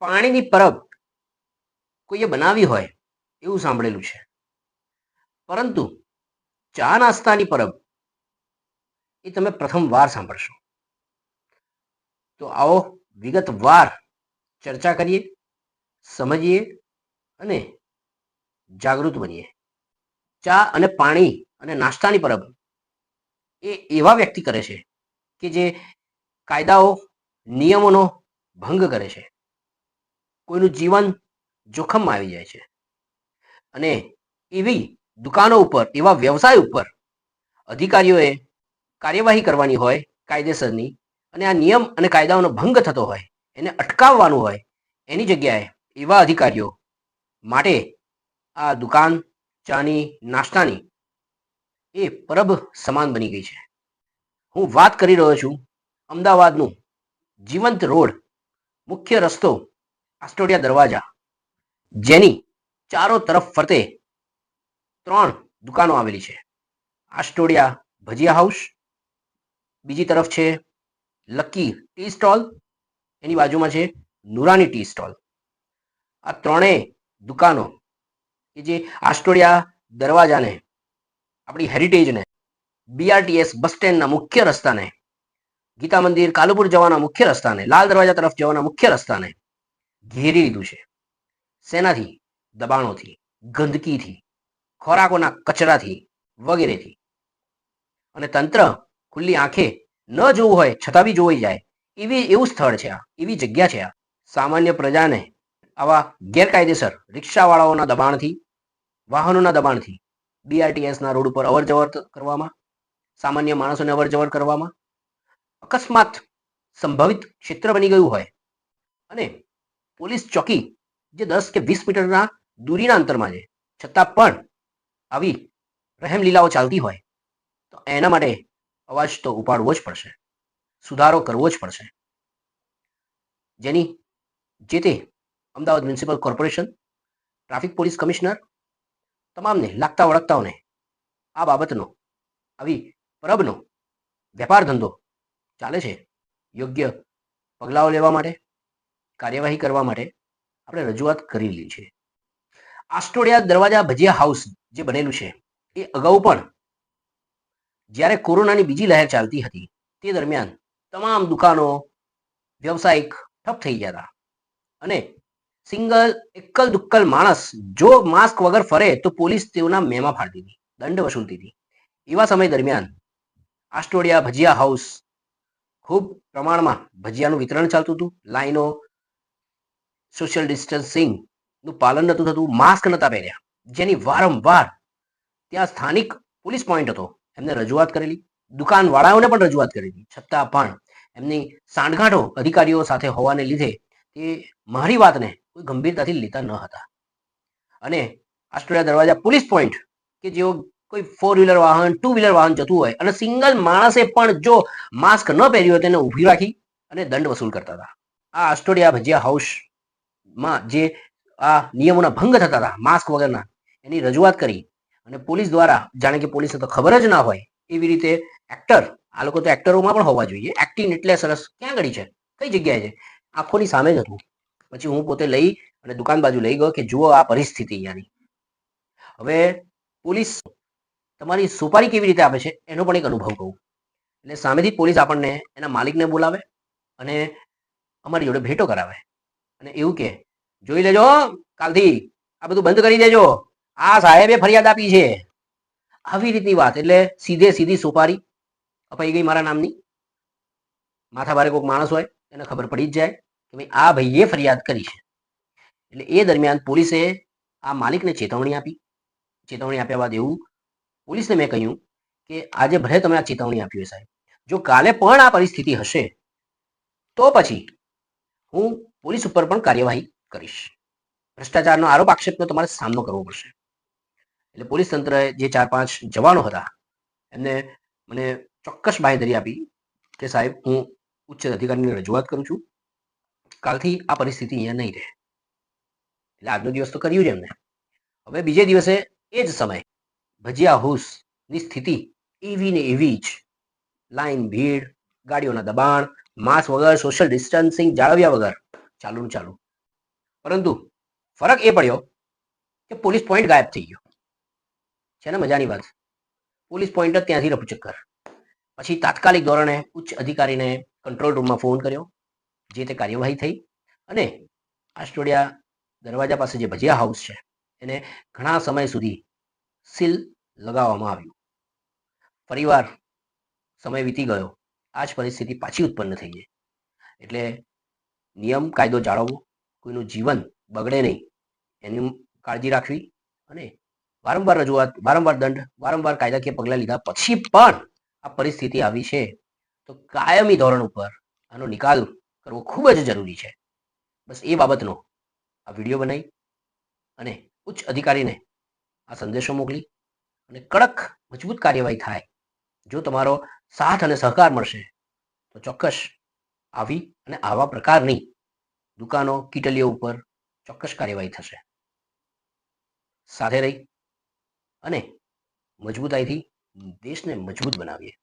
પાણીની પરબ કોઈએ બનાવી હોય એવું સાંભળેલું છે, પરંતુ ચા નાસ્તાની પરબ એ તમે પ્રથમવાર સાંભળશો. તો આવો વિગતવાર ચર્ચા કરીએ, સમજીએ અને જાગૃત બનીએ. ચા અને પાણી અને નાસ્તાની પરબ એ એવા વ્યક્તિ કરે છે કે જે કાયદાઓ નિયમોનો ભંગ કરે છે, કોઈનું જીવન જોખમમાં આવી જાય છે અને એવી દુકાનો ઉપર, એવા વ્યવસાય ઉપર અધિકારીઓએ કાર્યવાહી કરવાની હોય કાયદેસરની, અને આ નિયમ અને કાયદાઓનો ભંગ થતો હોય એને અટકાવવાનું હોય, એની જગ્યાએ એવા અધિકારીઓ માટે આ દુકાન ચાની નાસ્તાની એ પરબ સમાન બની ગઈ છે. હું વાત કરી રહ્યો છું અમદાવાદનું જીવંત રોડ, મુખ્ય રસ્તો આસ્ટોડિયા દરવાજા, જેની ચારો તરફ ફરતે 3 દુકાનો આવેલી છે. આસ્ટોડિયા ભજીયા હાઉસ, બીજી તરફ છે લકી ટી સ્ટોલ, એની બાજુમાં છે નુરાની ટી સ્ટોલ. આ ત્રણેય દુકાનો કે જે આસ્ટોડિયા દરવાજાને, આપણી હેરિટેજને, બીઆરટીએસ બસ સ્ટેન્ડના મુખ્ય રસ્તાને, ગીતા મંદિર કાલુપુર જવાના મુખ્ય રસ્તાને, લાલ દરવાજા તરફ જવાના મુખ્ય રસ્તાને ઘેરી લીધું છે. શેનાથી? દબાણોથી, ગંદકીથી, ખોરાકોના કચરાથી વગેરેથી. અને તંત્ર ખુલ્લી આંખે ન જોવું હોય છતાં બી જોઈ જાય એવું સ્થળ છે, આ એવી જગ્યા છે. આ સામાન્ય પ્રજાને આવા ગેરકાયદેસર રિક્ષાવાળાઓના દબાણથી, વાહનોના દબાણથી બીઆરટીએસના રોડ ઉપર અવર જવર કરવામાં, સામાન્ય માણસોને અવર જવર કરવામાં અકસ્માત સંભવિત ક્ષેત્ર બની ગયું હોય અને પોલીસ ચોકી જે 10 કે 20 મીટરના દૂરીના અંતરમાં છે, છતાં પણ આવી રહેમલીલાઓ ચાલતી હોય તો એના માટે અવાજ તો ઉપાડવો જ પડશે, સુધારો કરવો જ પડશે. જેની જે તે Ahmedabad municipal corporation, traffic police commissioner તમામને લાગતા વળગતાઓને આ બાબતનો, આવી પરબનો વેપાર ધંધો ચાલે છે, યોગ્ય પગલાઓ લેવા માટે, કાર્યવાહી કરવા માટે આપણે રજૂઆત કરેલી છે. આસ્ટોડિયા દરવાજા ભજીયા હાઉસ જે બનેલું છે એ અગાઉ પણ જ્યારે કોરોનાની બીજી લહેર ચાલતી હતી તે દરમિયાન તમામ દુકાનો, વ્યવસાયિક ઠપ થઈ ગયા હતા અને એકલ દુક્કલ માણસ જો માસ્ક વગર ફરે તો પોલીસ તેઓના મેમા ફાડતી હતી, દંડ વસૂલતી હતી. એવા સમય દરમિયાન આસ્ટોડિયા ભજીયા હાઉસ ખૂબ પ્રમાણમાં ભજીયાનું વિતરણ ચાલતું હતું. લાઈનો, સોશિયલ ડિસ્ટન્સિંગનું પાલન નહોતું થતું, માસ્ક નહોતા પહેર્યા, જેની વારંવાર ત્યાં સ્થાનિક પોલીસ પોઈન્ટ હતો એમને રજૂઆત કરેલી, દુકાનવાળાઓને પણ રજૂઆત કરેલી, છતાં પણ એમની સાંઠગાંઠો અધિકારીઓ સાથે હોવાને લીધે એ મારી વાતને કોઈ ગંભીરતાથી લેતા ન હતા. અને આસ્ટોડિયા દરવાજા પોલીસ પોઈન્ટ કે જેઓ કોઈ 4 વ્હીલર વાહન, 2 વ્હીલર વાહન જતું હોય અને સિંગલ માણસે પણ જો માસ્ક ન પહેર્યું હોય તેને ઊભી રાખી અને દંડ વસૂલ કરતા હતા. આ આસ્ટોડિયા ભજીયા હાઉસમાં જે આ નિયમોના ભંગ થતા હતા માસ્ક વગરના, એની રજૂઆત કરી અને પોલીસ દ્વારા, જાણે કે પોલીસને તો ખબર જ ના હોય એવી રીતે એક્ટર, આ લોકો તો એક્ટરોમાં પણ હોવા જોઈએ, એક્ટિંગ એટલે સરસ, ક્યાં ગળી છે, કઈ જગ્યાએ છે, આંખોની સામે જ હતું. પછી હું પોતે લઈ અને દુકાન બાજુ લઈ ગયો કે જુઓ આ પરિસ્થિતિ અહીંયાની. હવે પોલીસ તમારી સુપારી કેવી રીતે આપે છે એનો પણ એક અનુભવ કહું. એટલે સામેથી પોલીસ આપણને એના માલિકને બોલાવે અને અમારી જોડે ભેટો કરાવે અને એવું કે જોઈ લેજો કાલથી આ બધું બંધ કરી દેજો, આ સાહેબે ફરિયાદ આપી છે, આવી રીતની વાત. એટલે સીધી સુપારી અપાઈ ગઈ મારા નામની. માથા ભારે કોઈક માણસ હોય એને ખબર પડી જ જાય કે ભાઈ આ ભાઈએ ફરિયાદ કરી છે. એટલે એ દરમિયાન પોલીસે આ માલિકને ચેતવણી આપી. ચેતવણી આપ્યા બાદ એવું પોલીસને મેં કહ્યું કે આજે ભલે તમે આ ચેતવણી આપી હોય સાહેબ, જો કાલે પણ આ પરિસ્થિતિ હશે તો પછી હું પોલીસ ઉપર પણ કાર્યવાહી કરીશ, ભ્રષ્ટાચારનો આરોપ આક્ષેપનો તમારે સામનો કરવો પડશે. એટલે પોલીસ તંત્રએ જે 4-5 જવાનો હતા એમને મને ચોક્કસ બાંહેધરી આપી કે સાહેબ હું ઉચ્ચ અધિકારીને રજૂઆત કરું છું, કાલથી આ પરિસ્થિતિ અહીંયા નહીં રહે. એટલે આજનો દિવસ તો કર્યું જ એમને. હવે બીજે દિવસે એ જ સમય ભજીયા હાઉસની સ્થિતિ એવી ને એવી જ, લાઈન, ભીડ, ગાડીઓના દબાણ, માસ્ક વગર, સોશિયલ ડિસ્ટન્સિંગ જાળવ્યા વગર ચાલુ. પરંતુ ફરક એ પડ્યો કે પોલીસ પોઈન્ટ ગાયબ થઈ ગયો. છે ને મજાની વાત? પોલીસ પોઈન્ટ જ ત્યાંથી રફુચક્કર. પછી તાત્કાલિક ધોરણે ઉચ્ચ અધિકારીને કંટ્રોલ રૂમમાં ફોન કર્યો, જે તે કાર્યવાહી થઈ અને આસ્ટોડિયા દરવાજા પાસે જે ભજીયા હાઉસ છે એને ઘણા સમય સુધી સીલ લગાવવામાં આવ્યું. ફરીવાર સમય વીતી ગયો, આ જ પરિસ્થિતિ પાછી ઉત્પન્ન થઈ ગઈ. એટલે નિયમ કાયદો જાળવવો, કોઈનું જીવન બગડે નહીં એની કાળજી રાખવી અને વારંવાર રજૂઆત, વારંવાર દંડ, વારંવાર કાયદાકીય પગલાં લીધા પછી પણ આ પરિસ્થિતિ આવી છે તો કાયમી ધોરણ ઉપર આનો નિકાલ કરવો ખૂબ જ જરૂરી છે. બસ એ બાબતનો આ વિડીયો બનાવી અને ઉચ્ચ અધિકારીને આ સંદેશો મોકલી અને કડક મજબૂત કાર્યવાહી થાય. જો તમારો સાથ અને સહકાર મળશે તો ચોક્કસ આવી અને આવા પ્રકારની દુકાનો, કીટલીઓ ઉપર ચોક્કસ કાર્યવાહી થશે. સાથે રહી અને મજબૂતાઈથી દેશને મજબૂત બનાવીએ.